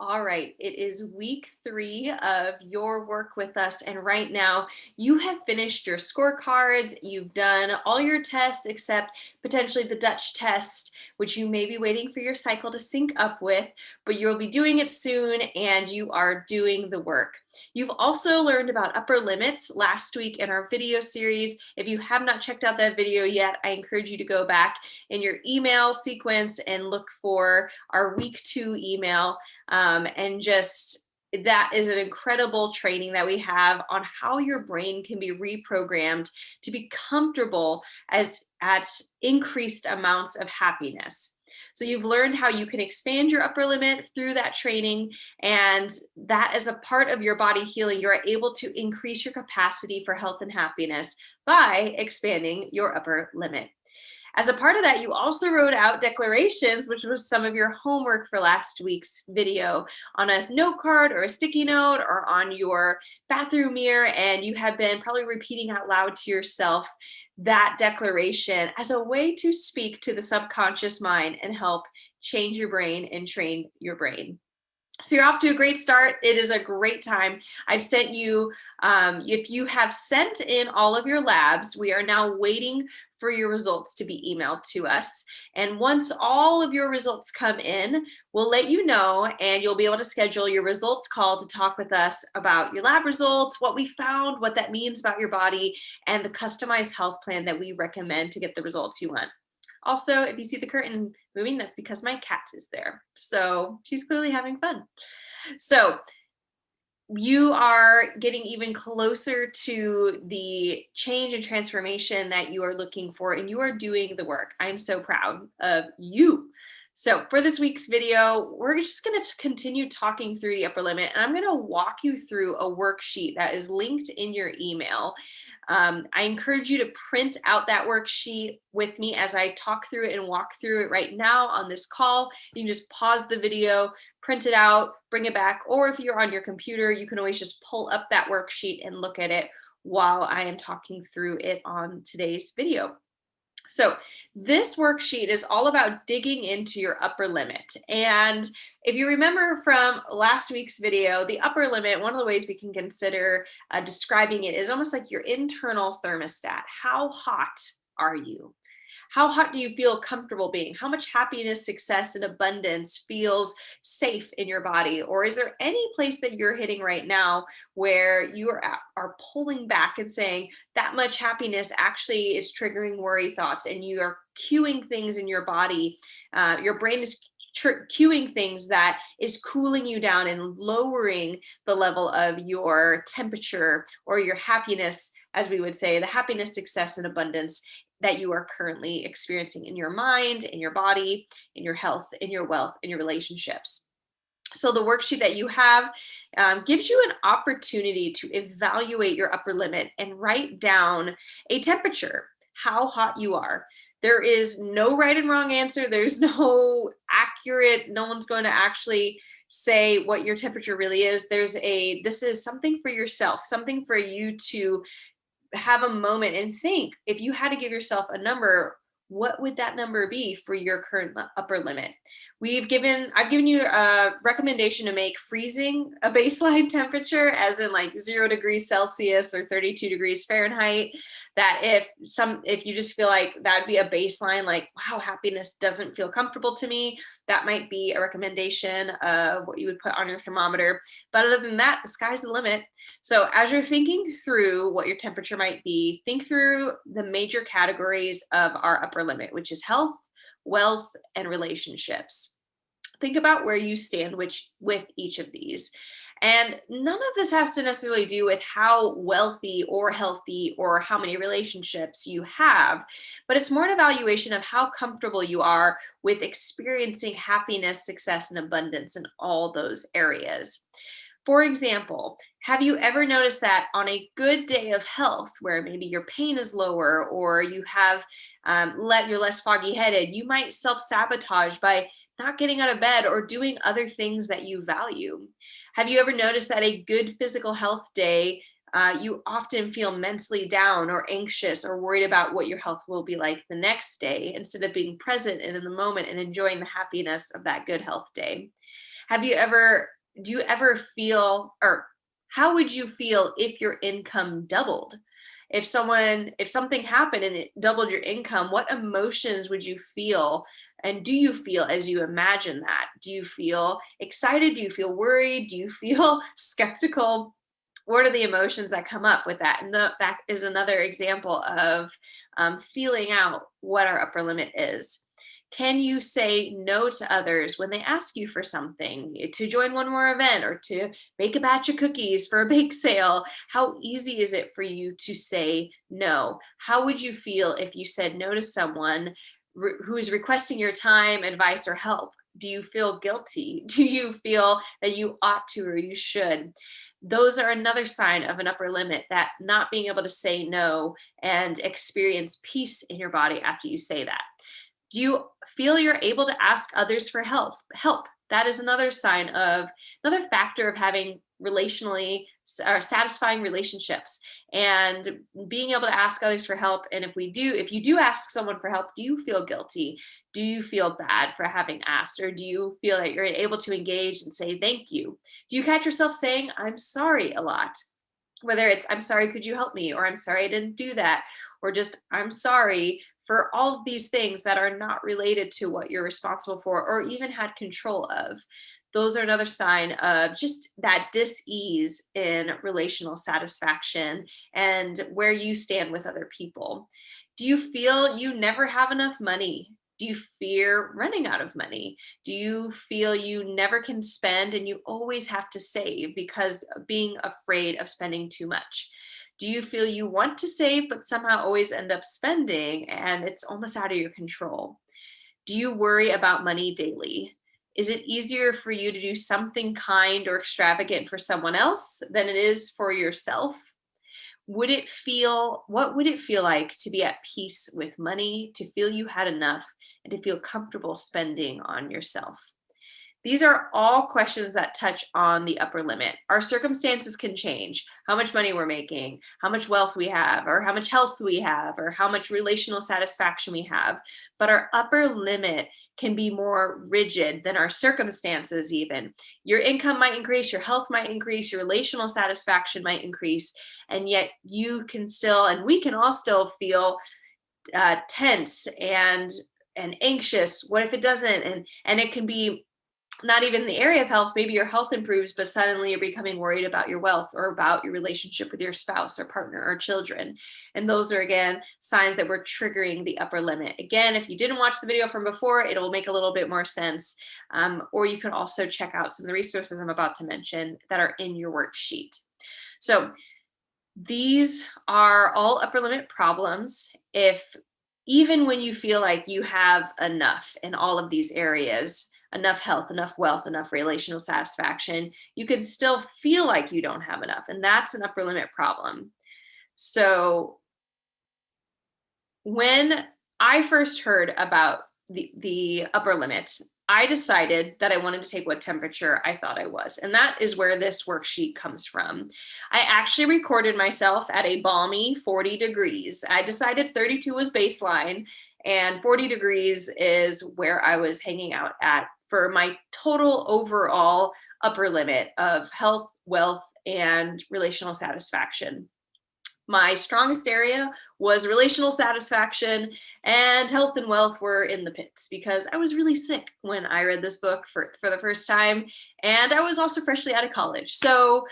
All right, it is week 3 of your work with us. And right now, you have finished your scorecards. You've done all your tests except potentially the Dutch test, which you may be waiting for your cycle to sync up with, but you'll be doing it soon and you are doing the work. You've also learned about upper limits last week in our video series. If you have not checked out that video yet, I encourage you to go back in your email sequence and look for our week 2 email. And just that is an incredible training that we have on how your brain can be reprogrammed to be comfortable as at increased amounts of happiness. So you've learned how you can expand your upper limit through that training, and that as a part of your body healing, you're able to increase your capacity for health and happiness by expanding your upper limit. As a part of that, you also wrote out declarations, which was some of your homework for last week's video, on a note card or a sticky note or on your bathroom mirror. And you have been probably repeating out loud to yourself that declaration as a way to speak to the subconscious mind and help change your brain and train your brain. So you're off to a great start. It is a great time. I've sent you, if you have sent in all of your labs, we are now waiting for your results to be emailed to us. And once all of your results come in, we'll let you know, and you'll be able to schedule your results call to talk with us about your lab results, what we found, what that means about your body, and the customized health plan that we recommend to get the results you want. Also, if you see the curtain moving, that's because my cat is there. So she's clearly having fun. So you are getting even closer to the change and transformation that you are looking for, and you are doing the work. I'm so proud of you. So for this week's video, we're just going to continue talking through the upper limit, and I'm going to walk you through a worksheet that is linked in your email. I encourage you to print out that worksheet with me as I talk through it and walk through it right now on this call. You can just pause the video, print it out, bring it back, or if you're on your computer, you can always just pull up that worksheet and look at it while I am talking through it on today's video. So this worksheet is all about digging into your upper limit. And if you remember from last week's video, the upper limit, one of the ways we can consider describing it is almost like your internal thermostat. How hot are you? How hot do you feel comfortable being? How much happiness, success, and abundance feels safe in your body? Or is there any place that you're hitting right now where you are pulling back and saying that much happiness actually is triggering worry thoughts, and you are cueing things in your body? Your brain is cueing things that is cooling you down and lowering the level of your temperature or your happiness, as we would say, the happiness, success, and abundance that you are currently experiencing in your mind, in your body, in your health, in your wealth, in your relationships. So the worksheet that you have gives you an opportunity to evaluate your upper limit and write down a temperature, how hot you are. There is no right and wrong answer. There's no accurate, no one's going to actually say what your temperature really is. This is something for yourself, something for you to have a moment and think, if you had to give yourself a number, what would that number be for your current upper limit? I've given you a recommendation to make freezing a baseline temperature, as in like 0 degrees Celsius or 32 degrees Fahrenheit. That if you just feel like that'd be a baseline, like, wow, happiness doesn't feel comfortable to me, that might be a recommendation of what you would put on your thermometer. But other than that, the sky's the limit. So as you're thinking through what your temperature might be, think through the major categories of our upper limit, which is health, wealth, and relationships. Think about where you stand with each of these. And none of this has to necessarily do with how wealthy or healthy or how many relationships you have, but it's more an evaluation of how comfortable you are with experiencing happiness, success, and abundance in all those areas. For example, have you ever noticed that on a good day of health, where maybe your pain is lower or you have you're less foggy headed, you might self-sabotage by not getting out of bed or doing other things that you value? Have you ever noticed that a good physical health day, you often feel mentally down or anxious or worried about what your health will be like the next day, instead of being present and in the moment and enjoying the happiness of that good health day? Do you ever feel, or how would you feel if your income doubled? If something happened and it doubled your income, what emotions would you feel? And do you feel as you imagine that? Do you feel excited? Do you feel worried? Do you feel skeptical? What are the emotions that come up with that? And that is another example of feeling out what our upper limit is. Can you say no to others when they ask you for something, to join one more event or to bake a batch of cookies for a bake sale? How easy is it for you to say no? How would you feel if you said no to someone who is requesting your time, advice, or help? Do you feel guilty? Do you feel that you ought to or you should? Those are another sign of an upper limit, that not being able to say no and experience peace in your body after you say that. Do you feel you're able to ask others for help? That is another sign of, another factor of having relationally or satisfying relationships, and being able to ask others for help. And if you do ask someone for help, do you feel guilty? Do you feel bad for having asked? Or do you feel that you're able to engage and say thank you? Do you catch yourself saying I'm sorry a lot? Whether it's I'm sorry, could you help me? Or I'm sorry, I didn't do that. Or just I'm sorry for all of these things that are not related to what you're responsible for or even had control of. Those are another sign of just that dis-ease in relational satisfaction and where you stand with other people. Do you feel you never have enough money? Do you fear running out of money? Do you feel you never can spend and you always have to save because of being afraid of spending too much? Do you feel you want to save but somehow always end up spending and it's almost out of your control? Do you worry about money daily? Is it easier for you to do something kind or extravagant for someone else than it is for yourself? What would it feel like to be at peace with money, to feel you had enough, and to feel comfortable spending on yourself? These are all questions that touch on the upper limit. Our circumstances can change, how much money we're making, how much wealth we have, or how much health we have, or how much relational satisfaction we have. But our upper limit can be more rigid than our circumstances even. Your income might increase, your health might increase, your relational satisfaction might increase, and yet you can still, and we can all still feel tense and anxious. What if it doesn't? And it can be not even in the area of health. Maybe your health improves, but suddenly you're becoming worried about your wealth or about your relationship with your spouse or partner or children. And those are, again, signs that we're triggering the upper limit. Again, if you didn't watch the video from before, it'll make a little bit more sense. Or you can also check out some of the resources I'm about to mention that are in your worksheet. So these are all upper limit problems. Even when you feel like you have enough in all of these areas, enough health, enough wealth, enough relational satisfaction, you can still feel like you don't have enough. And that's an upper limit problem. So when I first heard about the upper limit, I decided that I wanted to take what temperature I thought I was. And that is where this worksheet comes from. I actually recorded myself at a balmy 40 degrees. I decided 32 was baseline and 40 degrees is where I was hanging out at for my total overall upper limit of health, wealth, and relational satisfaction. My strongest area was relational satisfaction, and health and wealth were in the pits because I was really sick when I read this book for the first time, and I was also freshly out of college. So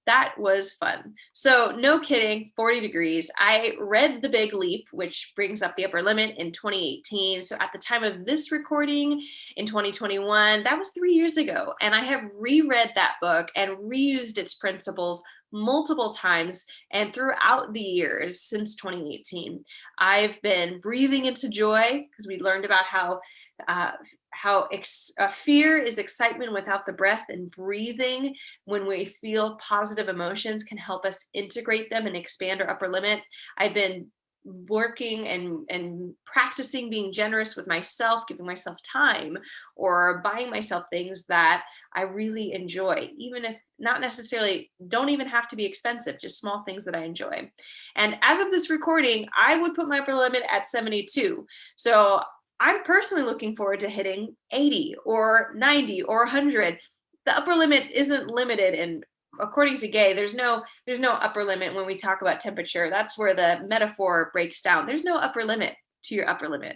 that was fun. So no kidding, 40 degrees. I read The Big Leap, which brings up the upper limit, in 2018. So at the time of this recording in 2021, that was 3 years ago. And I have reread that book and reused its principles multiple times and throughout the years since 2018. I've been breathing into joy, because we learned about how fear is excitement without the breath, and breathing when we feel positive emotions can help us integrate them and expand our upper limit. I've been working and practicing being generous with myself, giving myself time, or buying myself things that I really enjoy, even if not necessarily, don't even have to be expensive, just small things that I enjoy. And as of this recording, I would put my upper limit at 72. So I'm personally looking forward to hitting 80 or 90 or 100. the upper limit isn't limited. And according to Gay, there's no upper limit when we talk about temperature. That's where the metaphor breaks down. There's no upper limit to your upper limit.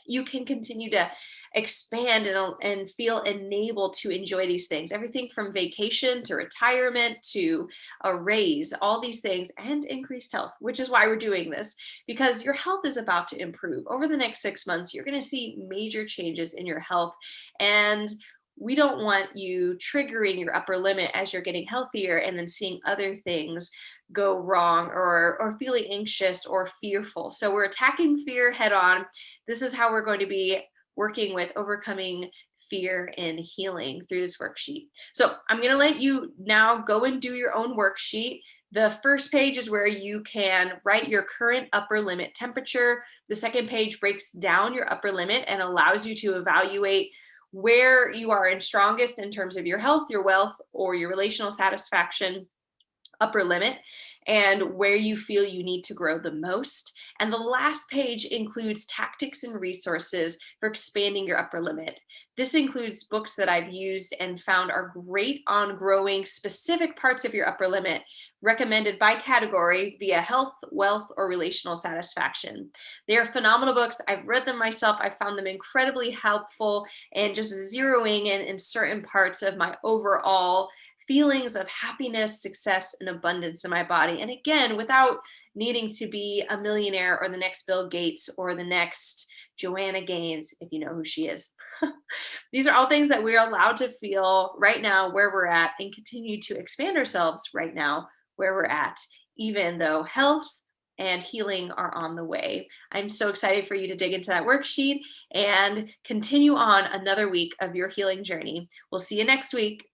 You can continue to expand and feel enabled to enjoy these things, everything from vacation to retirement to a raise, all these things, and increased health, which is why we're doing this, because your health is about to improve over the next 6 months. You're going to see major changes in your health, and we don't want you triggering your upper limit as you're getting healthier and then seeing other things go wrong, or feeling anxious or fearful. So we're attacking fear head on. This is how we're going to be working with overcoming fear and healing through this worksheet. So I'm going to let you now go and do your own worksheet. The first page is where you can write your current upper limit temperature. The second page breaks down your upper limit and allows you to evaluate where you are in strongest in terms of your health, your wealth, or your relational satisfaction upper limit, and where you feel you need to grow the most. And the last page includes tactics and resources for expanding your upper limit. This includes books that I've used and found are great on growing specific parts of your upper limit, recommended by category via health, wealth, or relational satisfaction. They are phenomenal books. I've read them myself. I found them incredibly helpful and just zeroing in certain parts of my overall feelings of happiness, success, and abundance in my body. And again, without needing to be a millionaire or the next Bill Gates or the next Joanna Gaines, if you know who she is. These are all things that we're allowed to feel right now where we're at, and continue to expand ourselves right now where we're at, even though health and healing are on the way. I'm so excited for you to dig into that worksheet and continue on another week of your healing journey. We'll see you next week.